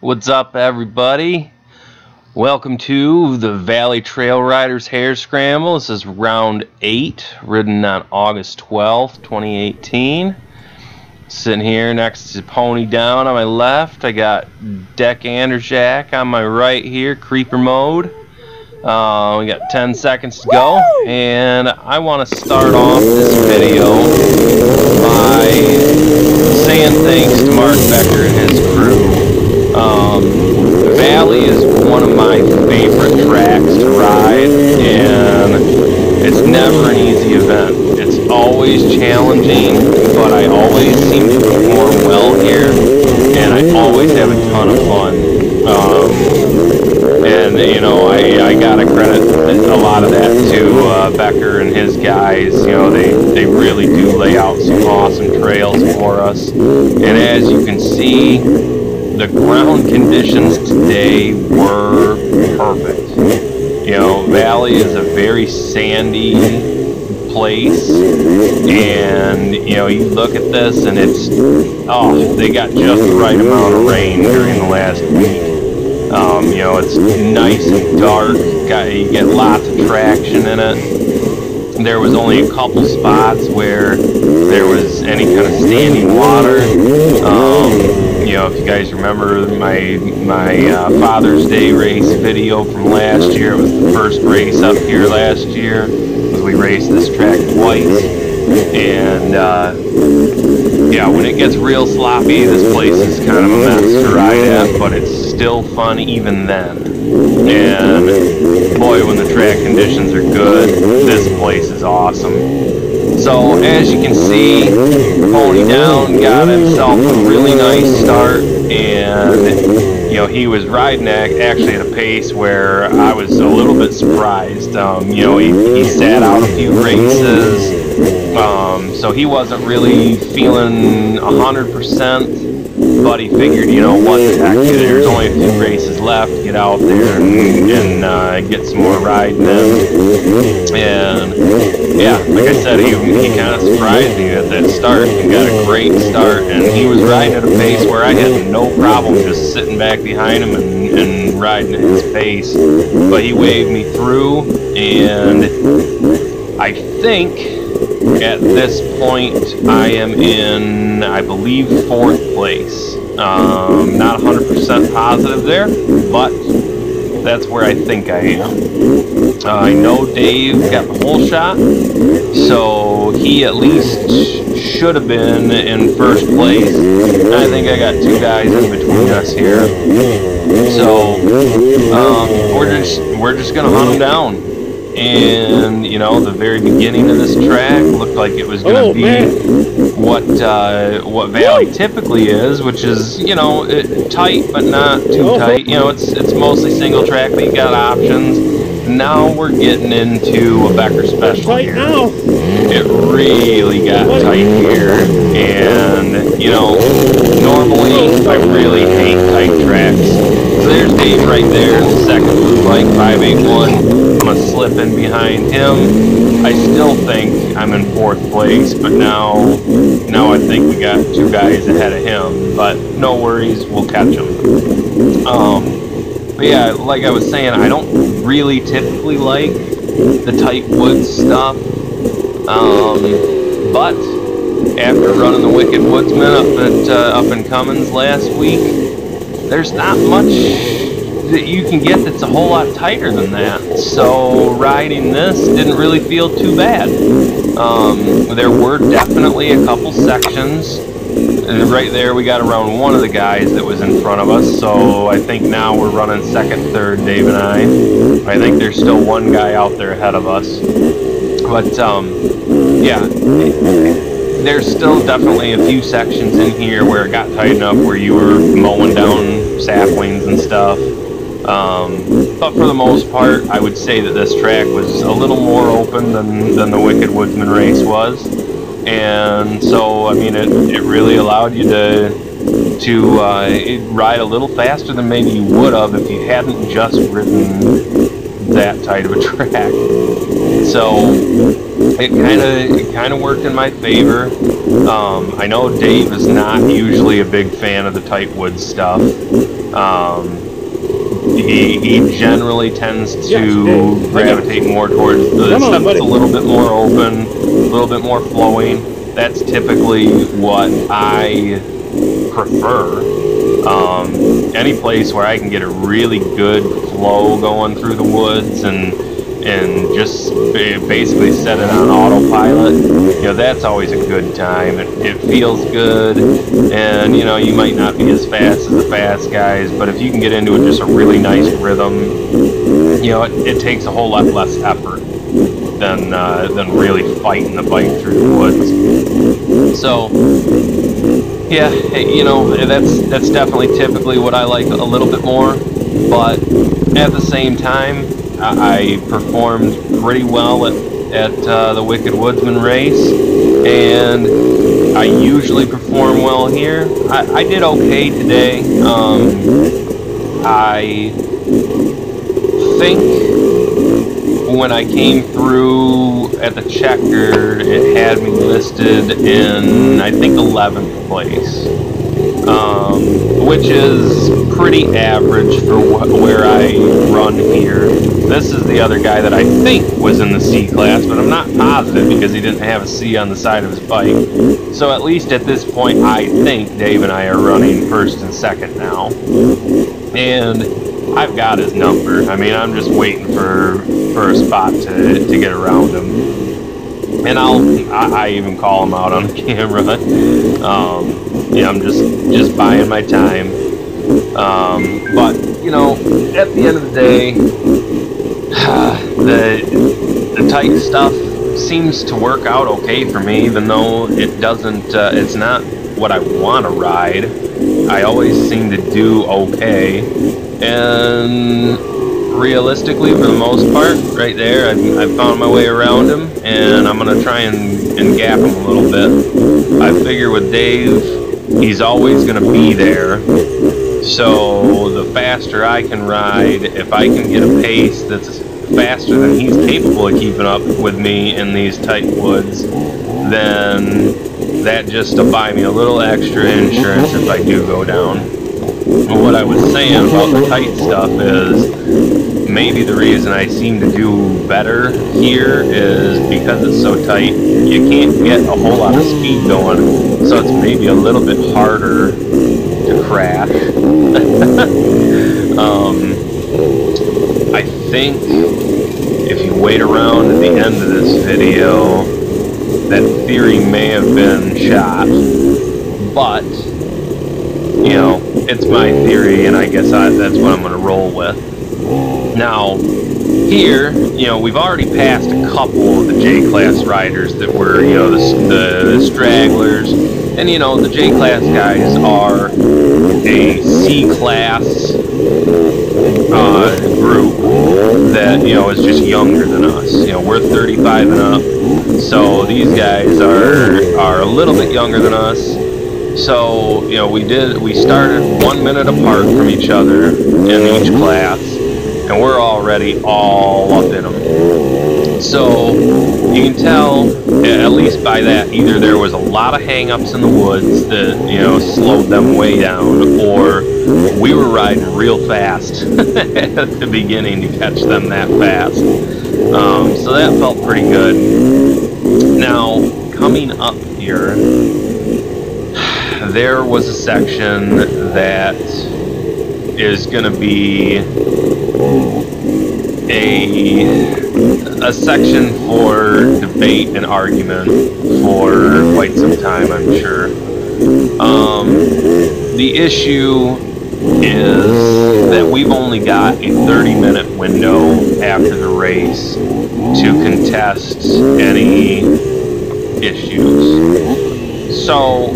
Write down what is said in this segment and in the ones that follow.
What's up, everybody? Welcome to the Valley Trail Riders Hare Scramble. This is round 8, ridden on August 12th, 2018. Sitting here next to Pony Down on my left. I got Deck Anderjack on my right here, creeper mode. We got 10 seconds to go, and I want to start off this video by saying thanks to Mark Becker and his crew. Valley is one of my favorite tracks to ride, and it's never an easy event. It's always challenging, but I always seem to perform well here, and I always have a ton of fun. And you know, I gotta credit a lot of that to Becker and his guys. You know, they really do lay out some awesome trails for us, and as you can see, the ground conditions today were perfect. You know, Valley is a very sandy place, and you know, you look at this and it's, oh, they got just the right amount of rain during the last week. You know, it's nice and dark, you get lots of traction in it. There was only a couple spots where there was any kind of standing water. You know, if you guys remember my Father's Day race video from last year, it was the first race up here last year. We raced this track twice, and yeah, when it gets real sloppy, this place is kind of a mess to ride at, but it's still fun even then. And boy, when the track conditions are good, this place is awesome. So as you can see, Pony Down got himself a really nice start, and you know, he was riding actually at a pace where I was a little bit surprised. You know, he sat out a few races, so he wasn't really feeling 100%, but he figured, you know what, there's only a few races left, get out there and get some more riding in. And yeah, like I said, he kind of surprised me at that start and got a great start, and he was riding at a pace where I had no problem just sitting back behind him and riding at his pace. But he waved me through, and I think at this point I am in, I believe, 4th place. Not 100% positive there, but that's where I think I am. I know Dave got the whole shot, so he at least should have been in 1st place. I think I got 2 guys in between us here, so we're just gonna hunt them down. And you know, the very beginning of this track looked like it was going to be what Valley typically is, which is, you know, tight but not too tight. You know, it's mostly single track, but you got options. Now we're getting into a Becker special here. It really got tight here, and you know, normally I really hate tight tracks. So there's Dave right there in the second blue bike, 581. I'm gonna slip in behind him. I still think I'm in 4th place, but now I think we got 2 guys ahead of him. But no worries, we'll catch them. But yeah, like I was saying, I don't really typically like the tight woods stuff. But after running the Wicked Woodsman up in Cummins last week, there's not much that you can get that's a whole lot tighter than that. So riding this didn't really feel too bad. There were definitely a couple sections, and right there we got around one of the guys that was in front of us. So I think now we're running 2nd, 3rd, Dave and I think there's still one guy out there ahead of us. But yeah, there's still definitely a few sections in here where it got tight enough where you were mowing down saplings and stuff. But for the most part, I would say that this track was a little more open than the Wicked Woodsman race was. And so, I mean, it really allowed you to ride a little faster than maybe you would have if you hadn't just ridden that tight of a track. So it kind of worked in my favor. I know Dave is not usually a big fan of the tight wood stuff. He generally tends to gravitate more towards the stuff that's a little bit more open, a little bit more flowing. That's typically what I prefer. Any place where I can get a really good flow going through the woods and just basically set it on autopilot, you know, that's always a good time. It feels good, and you know, you might not be as fast as the fast guys, but if you can get into just a really nice rhythm, you know, it takes a whole lot less effort than really fighting the bike through the woods. So yeah, you know, that's definitely typically what I like a little bit more, but at the same time, I performed pretty well at the Wicked Woodsman race, and I usually perform well here. I did okay today. I think when I came through at the checkered, it had me listed in, I think, 11th place, which is pretty average for where I run here. This is the other guy that I think was in the C class, but I'm not positive because he didn't have a C on the side of his bike. So at least at this point, I think Dave and I are running first and second now. And I've got his number. I mean, I'm just waiting for a spot to get around him. And I even call him out on the camera. Yeah, I'm just buying my time. But, you know, at the end of the day, the tight stuff seems to work out okay for me, even though it doesn't, it's not what I want to ride. I always seem to do okay, and realistically, for the most part, right there, I've found my way around him, and I'm going to try and gap him a little bit. I figure with Dave, he's always going to be there, so the faster I can ride, if I can get a pace that's faster than he's capable of keeping up with me in these tight woods, then that just to buy me a little extra insurance if I do go down. And what I was saying about the tight stuff is maybe the reason I seem to do better here is because it's so tight, you can't get a whole lot of speed going, so it's maybe a little bit harder to crash. I think if you wait around at the end of this video, that theory may have been shot, but, you know, it's my theory, and I guess that's what I'm going to roll with. Now, here, you know, we've already passed a couple of the J-Class riders that were, you know, the stragglers, and, you know, the J-Class guys are a C-Class group that, you know, is just younger than us. You know, we're 35 and up, so these guys are a little bit younger than us. So, you know, we started 1 minute apart from each other in each class, and we're already all up in them. So you can tell, at least by that, either there was a lot of hang-ups in the woods that, you know, slowed them way down, or we were riding real fast at the beginning to catch them that fast. So that felt pretty good. Now, coming up here, there was a section that is going to be a section for debate and argument for quite some time, I'm sure. The issue is that we've only got a 30-minute window after the race to contest any issues. So,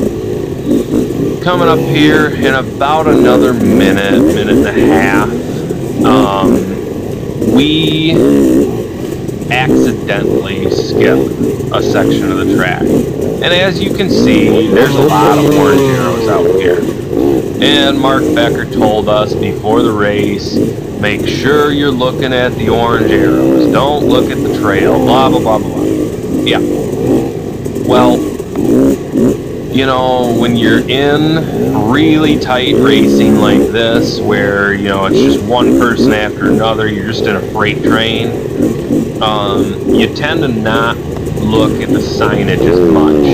coming up here in about another minute and a half, we accidentally skip a section of the track. And as you can see, there's a lot of orange arrows out here. And Mark Becker told us before the race, make sure you're looking at the orange arrows. Don't look at the trail, blah, blah, blah, blah. Yeah. Well, you know, when you're in really tight racing like this, where, you know, it's just one person after another, you're just in a freight train, you tend to not look at the signage as much.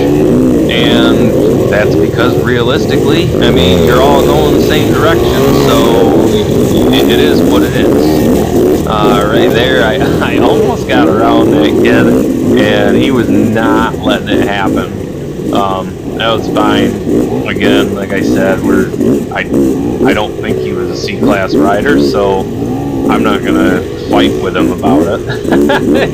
And that's because realistically, I mean, you're all going the same direction, so it is what it is. Right there, I almost got around that kid, and he was not letting it happen. That was fine. Again, like I said, I don't think he was a C-class rider, so I'm not gonna fight with him about it.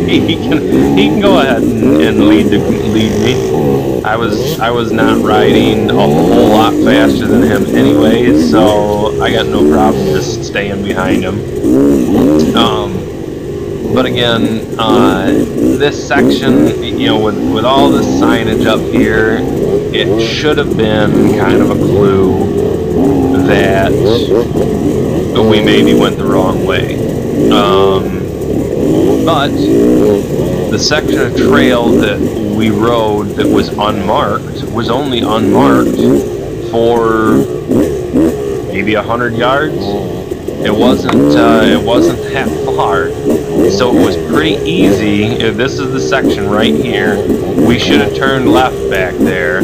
he can go ahead and lead me. I was not riding a whole lot faster than him anyways, so I got no problem just staying behind him. But again, this section, you know, with all this signage up here, it should have been kind of a clue that we maybe went the wrong way. But the section of trail that we rode that was unmarked was only unmarked for maybe 100 yards. It wasn't that far, so it was pretty easy. If this is the section right here, we should have turned left back there,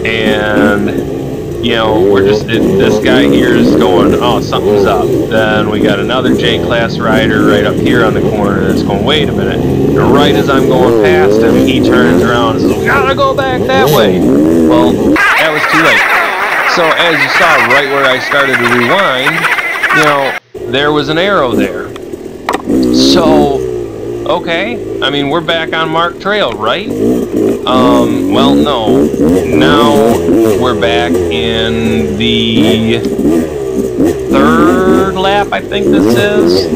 and you know, we're just, this guy here is going, oh, something's up. Then we got another J-class rider right up here on the corner that's going, wait a minute. And right as I'm going past him, he turns around and says, we gotta go back that way. Well, that was too late. So as you saw right where I started to rewind, you know, there was an arrow there. So, okay, I mean, we're back on marked trail, right? Well, no. Now we're back in the third lap, I think this is.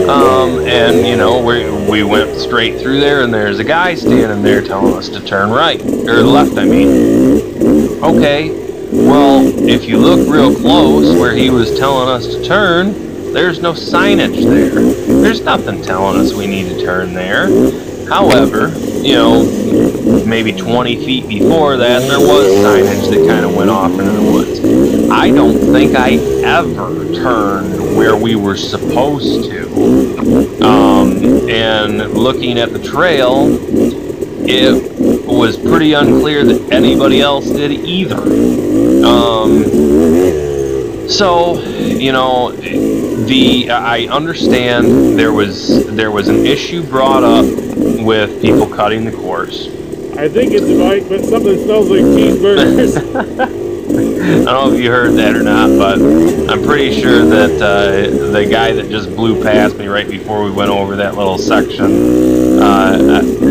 And, you know, we went straight through there, and there's a guy standing there telling us to turn right, or left, I mean. Okay. Well, if you look real close where he was telling us to turn, there's no signage there. There's nothing telling us we need to turn there. However, you know, maybe 20 feet before that, there was signage that kind of went off into the woods. I don't think I ever turned where we were supposed to. And looking at the trail, it was pretty unclear that anybody else did either. So, you know, I understand there was an issue brought up with people cutting the course. I think it's right, but something smells like cheeseburgers. I don't know if you heard that or not, but I'm pretty sure that the guy that just blew past me right before we went over that little section,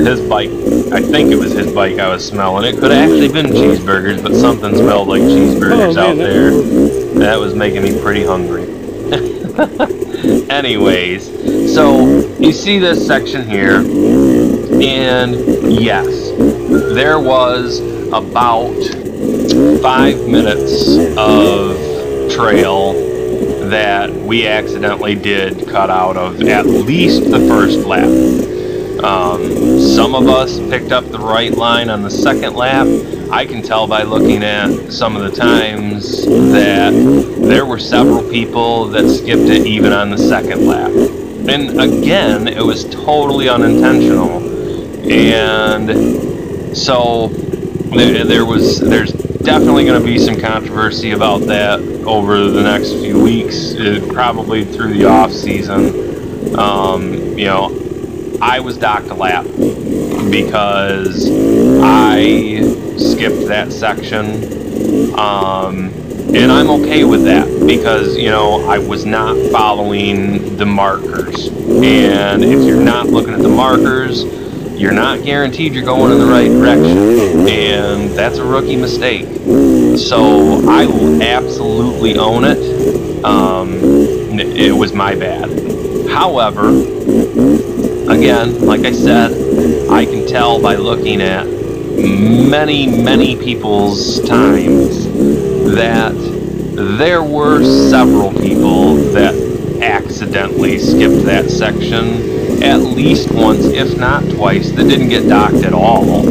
his bike, I think it was his bike I was smelling. It could have actually been cheeseburgers, but something smelled like cheeseburgers out there. That was making me pretty hungry. Anyways, so you see this section here, and yes, there was about 5 minutes of trail that we accidentally did cut out of at least the first lap. Some of us picked up the right line on the second lap. I can tell by looking at some of the times that there were several people that skipped it even on the second lap. And again, it was totally unintentional. And so there's definitely going to be some controversy about that over the next few weeks, probably through the off season. You know, I was docked a lap because I skipped that section, and I'm okay with that because, you know, I was not following the markers, and if you're not looking at the markers, you're not guaranteed you're going in the right direction, and that's a rookie mistake. So I will absolutely own it. It was my bad. However, again, like I said, I can tell by looking at many people's times that there were several people that accidentally skipped that section at least once, if not twice, that didn't get docked at all.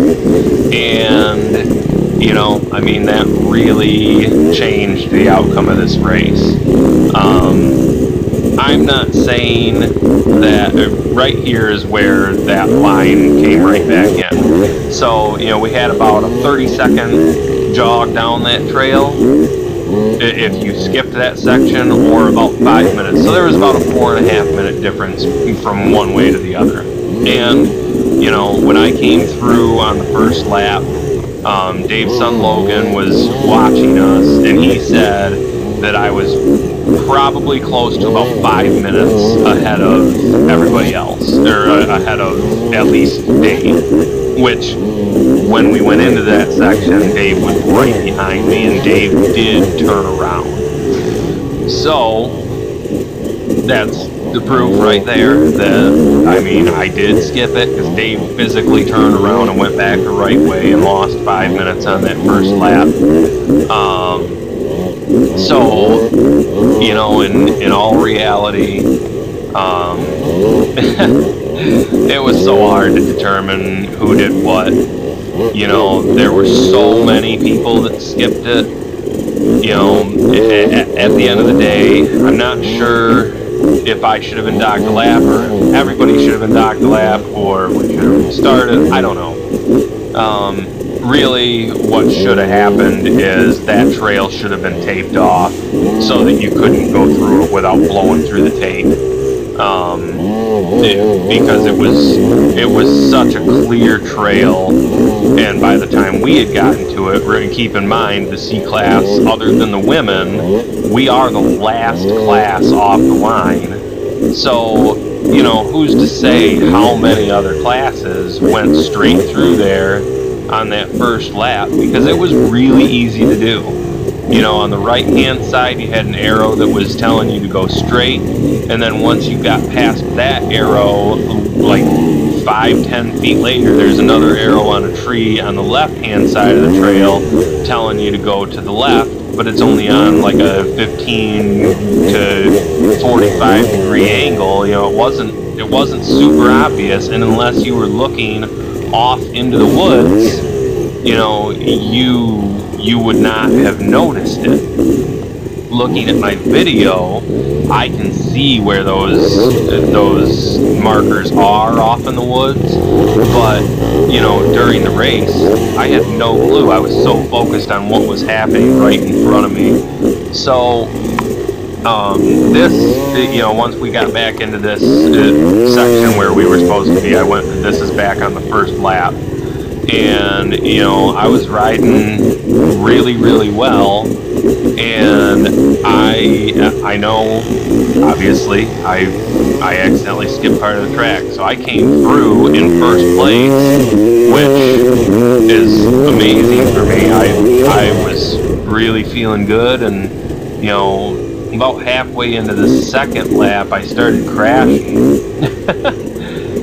And, you know, I mean, that really changed the outcome of this race. I'm not saying that right here is where that line came right back in. So, you know, we had about a 30-second jog down that trail if you skipped that section, or about 5 minutes. So there was about a 4.5 minute difference from one way to the other. And, you know, when I came through on the first lap, Dave's son Logan was watching us, and he said that I was probably close to about 5 minutes ahead of everybody else, or ahead of at least Dave, which when we went into that section, Dave was right behind me, and Dave did turn around. So that's the proof right there that, I mean, I did skip it, because Dave physically turned around and went back the right way and lost 5 minutes on that first lap. So, you know, in all reality, it was so hard to determine who did what. You know, there were so many people that skipped it. You know, at the end of the day, I'm not sure if I should have been docked a lap, or everybody should have been docked a lap, or we should have started. I don't know. Really, what should have happened is that trail should have been taped off so that you couldn't go through it without blowing through the tape. Because it was such a clear trail, and by the time we had gotten to it, we're going to keep in mind the C class, other than the women, we are the last class off the line. So, you know, who's to say how many other classes went straight through there on that first lap, because it was really easy to do. You know, on the right hand side you had an arrow that was telling you to go straight, and then once you got past that arrow, like 5-10 feet later, there's another arrow on a tree on the left hand side of the trail telling you to go to the left, but it's only on like a 15 to 45 degree angle. You know, it wasn't super obvious, and unless you were looking off into the woods, you know, you would not have noticed it. Looking at my video, I can see where those markers are off in the woods, but, you know, during the race, I had no clue. I was so focused on what was happening right in front of me. So, this, you know, once we got back into this section where we were supposed to be, this is back on the first lap, and, you know, I was riding really well, and I know, obviously, I accidentally skipped part of the track, so I came through in first place, which is amazing for me. I was really feeling good, and, you know, about halfway into the second lap, I started crashing.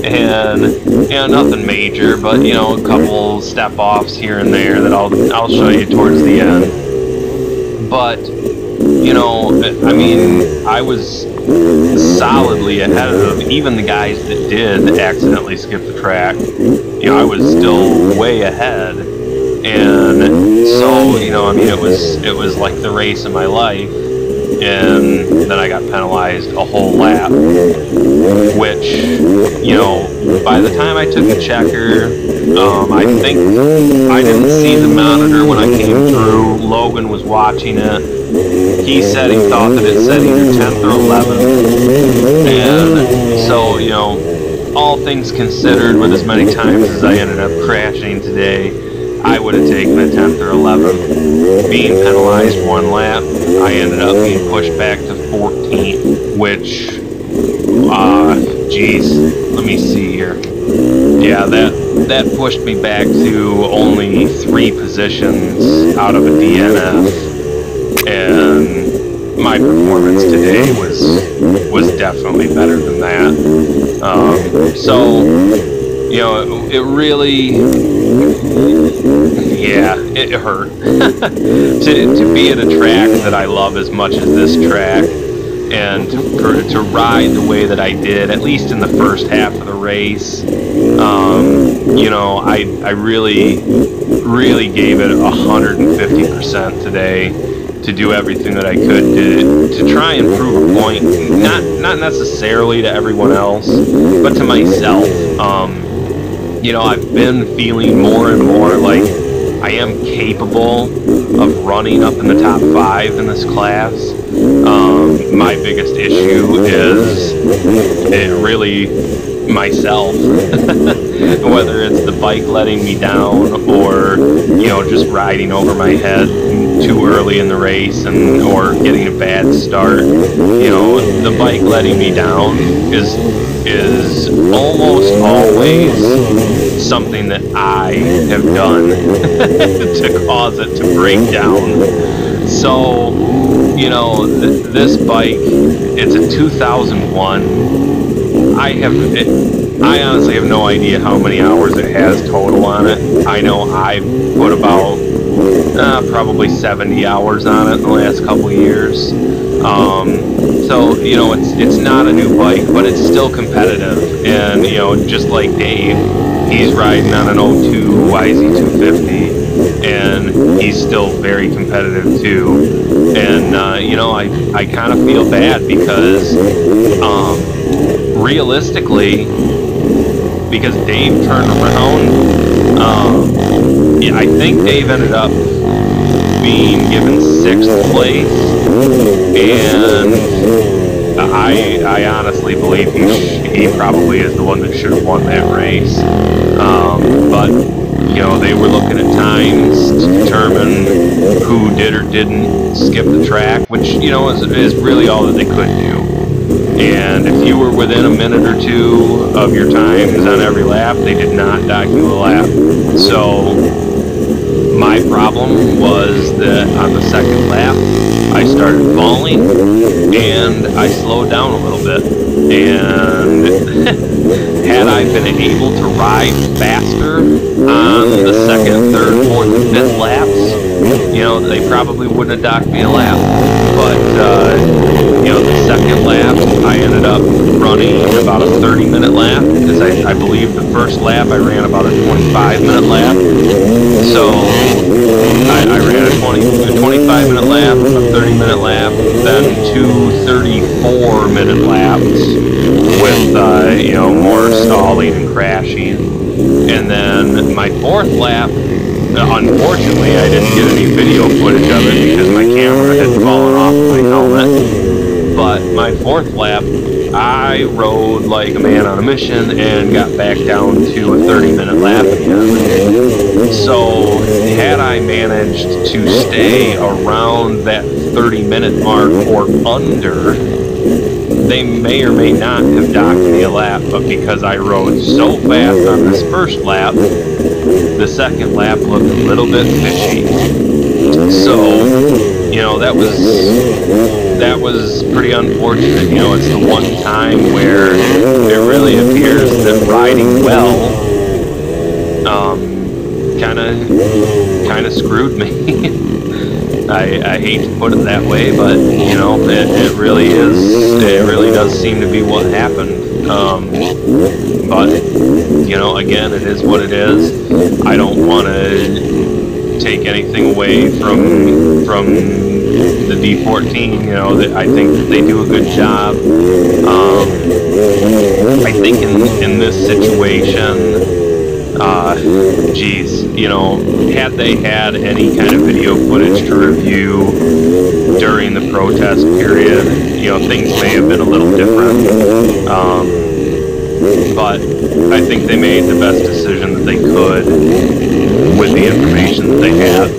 And, you know, nothing major, but, you know, a couple step-offs here and there that I'll show you towards the end. But, you know, I mean, I was solidly ahead of even the guys that did accidentally skip the track. You know, I was still way ahead. And so, you know, I mean, it was like the race of my life. And then I got penalized a whole lap, which, you know, by the time I took the checker, I think I didn't see the monitor when I came through. Logan was watching it. He said he thought that it said either 10th or 11th. And so, you know, all things considered, with as many times as I ended up crashing today, I would have taken a 10th or 11th. Being penalized one lap, I ended up being pushed back to 14th, which, geez, let me see here. Yeah, that pushed me back to only 3 positions out of a DNF, and my performance today was was definitely better than that. So, you know, it really, yeah, it hurt to be at a track that I love as much as this track, and to ride the way that I did, at least in the first half of the race. You know, I really gave it 150% today to do everything that I could to try and prove a point, not necessarily to everyone else, but to myself. You know, I've been feeling more and more like I am capable of running up in the top 5 in this class. My biggest issue is really myself. Whether it's the bike letting me down, or, you know, just riding over my head too early in the race, or getting a bad start. You know, the bike letting me down is almost always something that I have done to cause it to break down. So, you know, this bike, it's a 2001. I honestly have no idea how many hours it has total on it. I know I've put about probably 70 hours on it in the last couple of years. So, you know, it's not a new bike, but it's still competitive. And, you know, just like Dave, he's riding on an 02 YZ250, and he's still very competitive too. And, you know, I kind of feel bad because, realistically, because Dave turned around, yeah, I think Dave ended up being given 6th place, and I honestly believe he probably is the one that should have won that race. But, you know, they were looking at times to determine who did or didn't skip the track, which, you know, is really all that they could do. And if you were within a minute or two of your times on every lap, they did not dock you a lap. So my problem was that on the second lap, I started falling, and I slowed down a little bit. And had I been able to ride faster on the second, third, fourth, and fifth laps, you know, they probably wouldn't have docked me a lap. But, you know, the second lap, I ended up running about a 30-minute lap, because I believe the first lap I ran about a 25-minute lap. So I ran a 25-minute lap, a 30-minute lap, then 2 34-minute laps with, you know, more stalling and crashing. And then my fourth lap, unfortunately, I didn't get any video footage of it because my camera had fallen off my helmet. But my fourth lap, I rode like a man on a mission and got back down to a 30-minute lap again. So had I managed to stay around that 30-minute mark or under, they may or may not have docked me a lap, but because I rode so fast on this first lap, the second lap looked a little bit fishy. So, you know, that was pretty unfortunate. You know, it's the one time where it really appears that riding well kind of screwed me. I hate to put it that way, but, you know, it really is. It really does seem to be what happened. But, you know, again, it is what it is. I don't want to take anything away from the D14. You know, that I think that they do a good job. I think in this situation, geez, you know, had they had any kind of video footage to review during the protest period, you know, things may have been a little different. But I think they made the best decision that they could with the information that they had.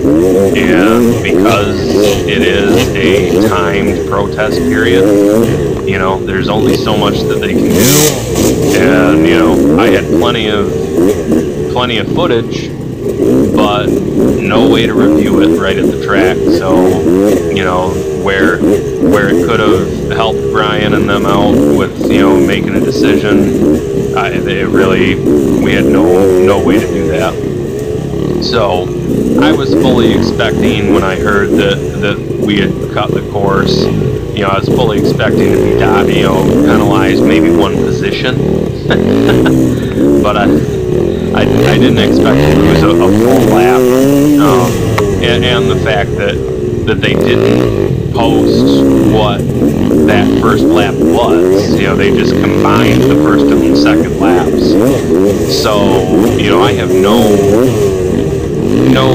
And because it is a timed protest period, you know, there's only so much that they can do. And, you know, I had plenty of footage but no way to review it right at the track. So, you know, where it could have helped Brian and them out with, you know, making a decision, we had no way to do that. So I was fully expecting, when I heard that we had cut the course, you know, I was fully expecting to be, you know, penalized maybe one position. But I didn't expect to lose a full lap. And the fact that they didn't post what that first lap was. You know, they just combined the first and second laps. So, you know, I have no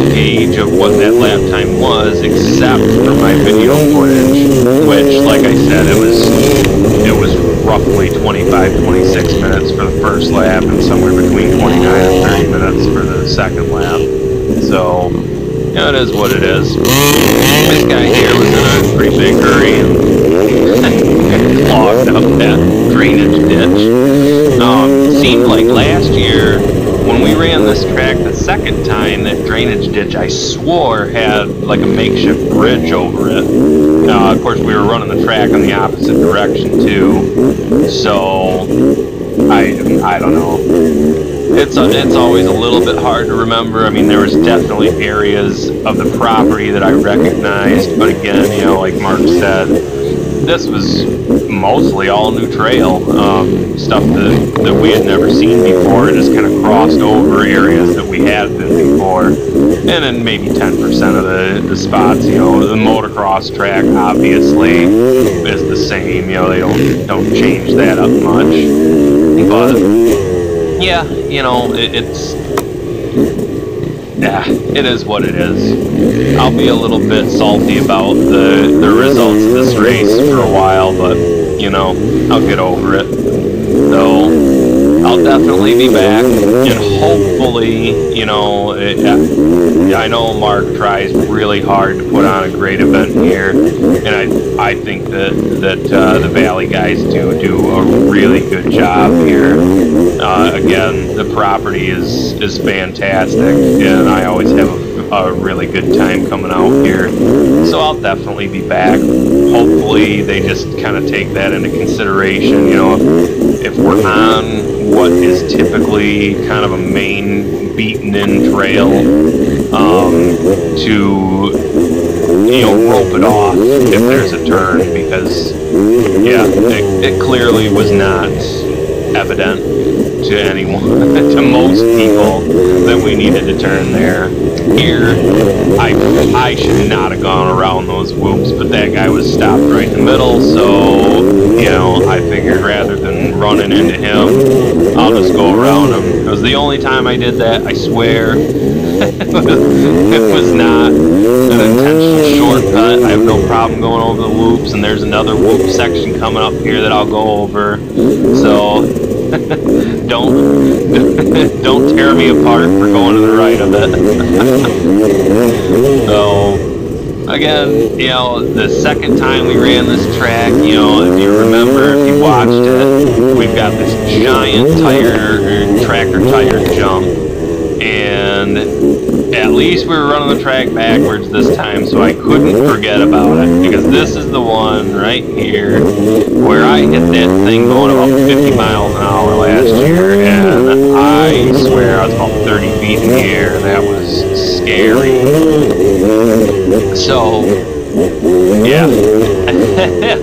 gauge of what that lap time was, except for my video footage, which, like I said, it was roughly 25-26 minutes for the first lap, and somewhere between 29 and 30 minutes for the second lap. So, you know, it is what it is. This guy here was in a pretty big hurry and clogged up that drainage ditch. Seemed like last year, when we ran this track the second time, that drainage ditch, I swore, had like a makeshift bridge over it. Of course, we were running the track in the opposite direction too, so I don't know. It's always a little bit hard to remember. I mean, there was definitely areas of the property that I recognized, but again, you know, like Mark said, this was mostly all new trail, stuff that we had never seen before, just kind of crossed over areas that we had been before, and then maybe 10% of the spots, you know, the motocross track obviously is the same, you know, they don't change that up much, but yeah, you know, it is what it is. I'll be a little bit salty about the results of this race for a while, but, you know, I'll get over it. So, I'll definitely be back, and hopefully, you know, I know Mark tries really hard to put on a great event here, and I think that the Valley guys do a really good job here. Again, the property is fantastic, and I always have a really good time coming out here. So I'll definitely be back. Hopefully they just kind of take that into consideration. You know, if we're on what is typically kind of a main beaten-in trail, to, you know, rope it off if there's a turn, because, yeah, it clearly was not evident to anyone, to most people, that we needed to turn there. Here, I should not have gone around those whoops, but that guy was stopped right in the middle, so, you know, I figured rather than running into him, I'll just go around him. It was the only time I did that, I swear. It was not an intentional shortcut. I have no problem going over the whoops, and there's another whoop section coming up here that I'll go over, so don't tear me apart for going to the right of it. So, again, you know, the second time we ran this track, you know, if you remember, if you watched it, we've got this giant tractor tire jump, and at least we were running the track backwards this time, so I couldn't forget about it, because this is the one right here where I hit that thing going about 50 miles an hour last year, and I swear I was about 30 feet in the air. That was scary. So, yeah,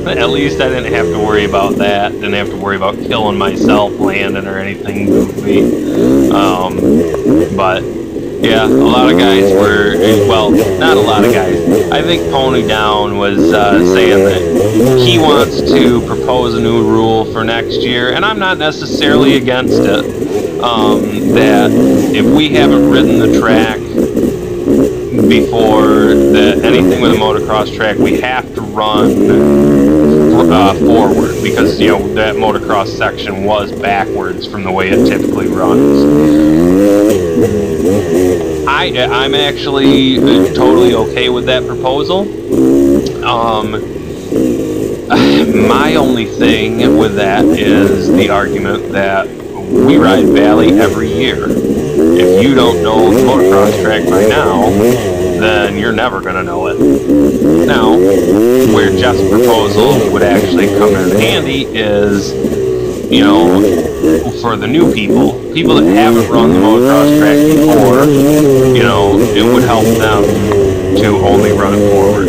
at least I didn't have to worry about that. Didn't have to worry about killing myself landing or anything goofy. But yeah, a lot of guys were, well, not a lot of guys. I think Pony Down was saying that he wants to propose a new rule for next year, and I'm not necessarily against it. That if we haven't ridden the track before, that anything with a motocross track, we have to run forward, because, you know, that motocross section was backwards from the way it typically runs. I'm actually totally okay with that proposal. My only thing with that is the argument that we ride Valley every year. if you don't know the motocross track by now, then you're never going to know it. Now, where Jeff's proposal would actually come in handy is, you know, for the new people that haven't run the motocross track before, you know, it would help them to only run it forward.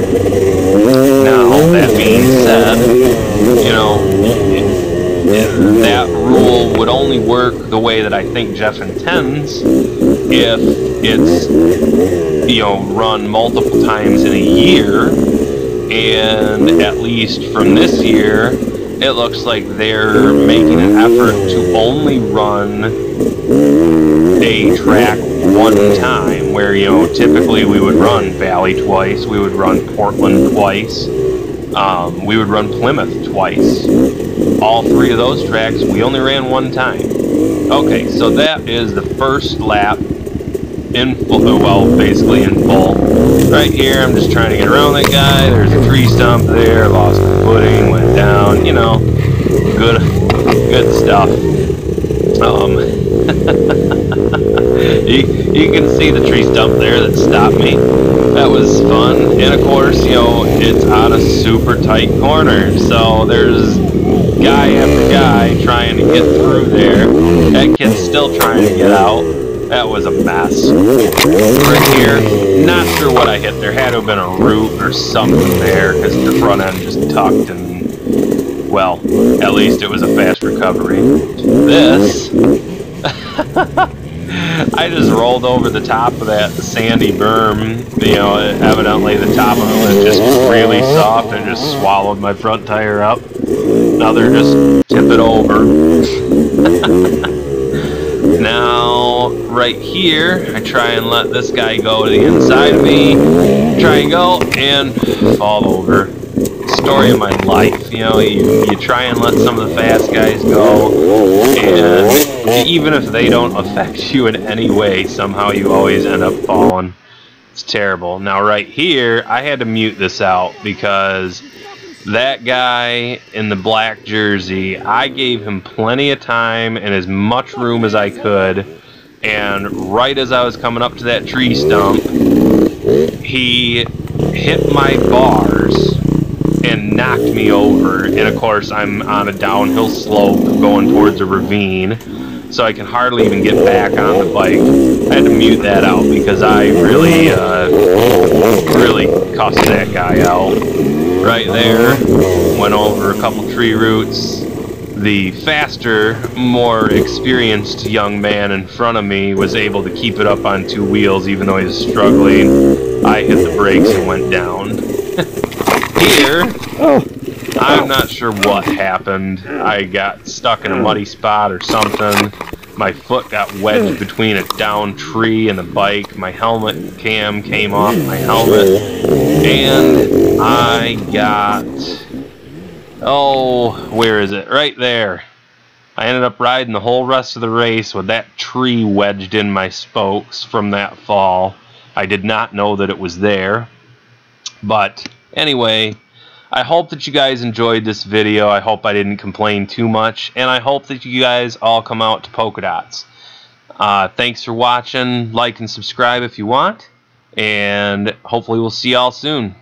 Now, that being said, you know, that rule would only work the way that I think Jeff intends if it's, you know, run multiple times in a year, and at least from this year, it looks like they're making an effort to only run a track one time, where, you know, typically we would run Valley twice, we would run Portland twice, we would run Plymouth twice. All three of those tracks we only ran one time. Okay, so that is the first lap in full, well, basically in full. Right here, I'm just trying to get around that guy. There's a tree stump there, lost my footing, went down, you know, good stuff. You can see the tree stump there that stopped me. That was fun, and of course, you know, it's on a super tight corner, so there's guy after guy trying to get through there. That kid's still trying to get out. That was a mess. Right here, not sure what I hit. There had to have been a root or something there, because the front end just tucked, and, well, at least it was a fast recovery. This, I just rolled over the top of that sandy berm. You know, evidently the top of it was just really soft and just swallowed my front tire up. Now they're just tip it over. Now, right here, I try and let this guy go to the inside of me, try and go, and fall over. Story of my life, you know, you try and let some of the fast guys go, and even if they don't affect you in any way, somehow you always end up falling. It's terrible. Now, right here, I had to mute this out because that guy in the black jersey, I gave him plenty of time and as much room as I could, and right as I was coming up to that tree stump, he hit my bars and knocked me over. And of course, I'm on a downhill slope going towards a ravine, so I can hardly even get back on the bike. I had to mute that out because I really cussed that guy out. Right there, went over a couple tree roots. The faster, more experienced young man in front of me was able to keep it up on two wheels even though he was struggling. I hit the brakes and went down. Here, I'm not sure what happened. I got stuck in a muddy spot or something. My foot got wedged between a downed tree and the bike. My helmet cam came off my helmet. And I got... oh, where is it? Right there. I ended up riding the whole rest of the race with that tree wedged in my spokes from that fall. I did not know that it was there. But anyway, I hope that you guys enjoyed this video. I hope I didn't complain too much. And I hope that you guys all come out to Polka Dots. Thanks for watching. Like and subscribe if you want. And hopefully we'll see y'all soon.